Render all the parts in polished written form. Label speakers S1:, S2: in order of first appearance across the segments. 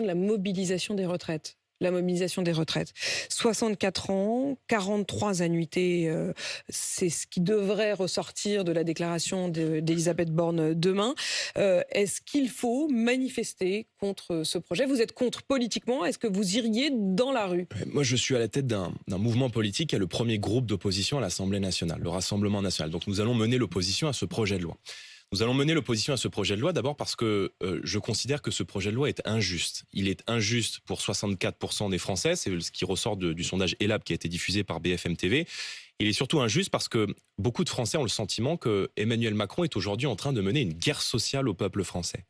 S1: la mobilisation des retraites. La mobilisation des retraites. 64 ans, 43 annuités, c'est ce qui devrait ressortir de la déclaration d'Elisabeth Borne demain. Est-ce qu'il faut manifester contre ce projet? Vous êtes contre politiquement, est-ce que vous iriez dans la rue?
S2: Moi, je suis à la tête d'un mouvement politique qui est le premier groupe d'opposition à l'Assemblée nationale, le Rassemblement national. Donc nous allons mener l'opposition à ce projet de loi. Nous allons mener l'opposition à ce projet de loi d'abord parce que je considère que ce projet de loi est injuste. Il est injuste pour 64% des Français, c'est ce qui ressort du sondage ELAB qui a été diffusé par BFM TV. Il est surtout injuste parce que beaucoup de Français ont le sentiment que Emmanuel Macron est aujourd'hui en train de mener une guerre sociale au peuple français.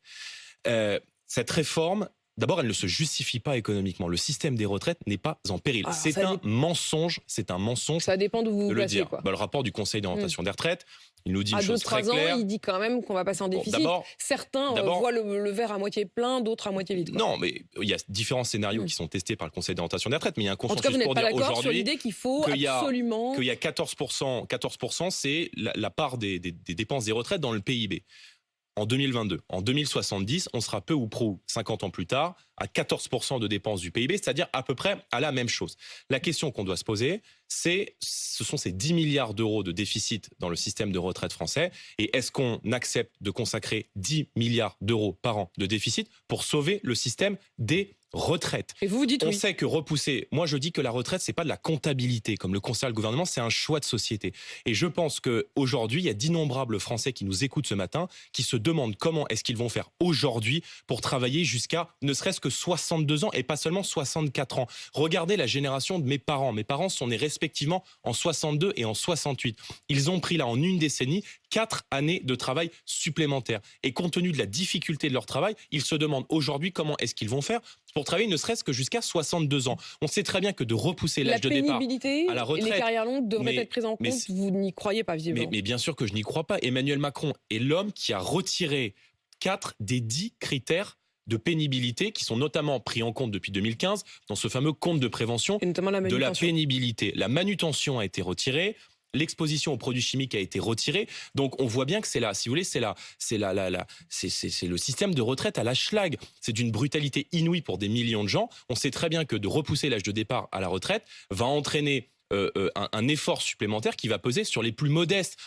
S2: Cette réforme, d'abord, elle ne se justifie pas économiquement. Le système des retraites n'est pas en péril.
S1: Alors,
S2: c'est un mensonge. C'est un mensonge.
S1: Ça dépend d'où vous vous
S2: de le
S1: placez,
S2: dire.
S1: quoi.
S2: Le rapport du Conseil d'orientation des retraites, il nous dit une
S1: À
S2: chose très
S1: 2-3 ans,
S2: claire.
S1: il dit quand même qu'on va passer en déficit. Certains voient le verre à moitié plein, d'autres à moitié vide.
S2: Non, mais il y a différents scénarios qui sont testés par le Conseil d'orientation des retraites, mais il y a un consensus
S1: en tout cas, vous
S2: pour
S1: n'êtes pas
S2: dire
S1: d'accord sur
S2: aujourd'hui
S1: l'idée qu'il faut absolument...
S2: qu'il y a 14%. 14%, c'est la part des dépenses des retraites dans le PIB. En 2022. En 2070, on sera peu ou prou, 50 ans plus tard, à 14% de dépenses du PIB, c'est-à-dire à peu près à la même chose. La question qu'on doit se poser, ce sont ces 10 milliards d'euros de déficit dans le système de retraite français, et est-ce qu'on accepte de consacrer 10 milliards d'euros par an de déficit pour sauver le système des retraites?
S1: Et vous dites
S2: on
S1: oui.
S2: sait que repousser, moi je dis que la retraite c'est pas de la comptabilité comme le considère le gouvernement, c'est un choix de société. Et je pense que aujourd'hui il y a d'innombrables Français qui nous écoutent ce matin, qui se demandent comment est-ce qu'ils vont faire aujourd'hui pour travailler jusqu'à ne serait-ce que 62 ans et pas seulement 64 ans. Regardez la génération de mes parents. Mes parents sont nés respectivement en 62 et en 68. Ils ont pris là en une décennie 4 années de travail supplémentaires. Et compte tenu de la difficulté de leur travail, ils se demandent aujourd'hui comment est-ce qu'ils vont faire pour travailler ne serait-ce que jusqu'à 62 ans. On sait très bien que de repousser l'âge de départ à la retraite...
S1: et les carrières longues devraient être prises en compte. Vous n'y croyez pas, visiblement.
S2: Mais bien sûr que je n'y crois pas. Emmanuel Macron est l'homme qui a retiré 4 des 10 critères de pénibilité qui sont notamment pris en compte depuis 2015 dans ce fameux compte de prévention de la pénibilité. La manutention a été retirée. L'exposition aux produits chimiques a été retirée, donc on voit bien que c'est là, si vous voulez, c'est le système de retraite à la schlag. C'est d'une brutalité inouïe pour des millions de gens. On sait très bien que de repousser l'âge de départ à la retraite va entraîner un effort supplémentaire qui va peser sur les plus modestes.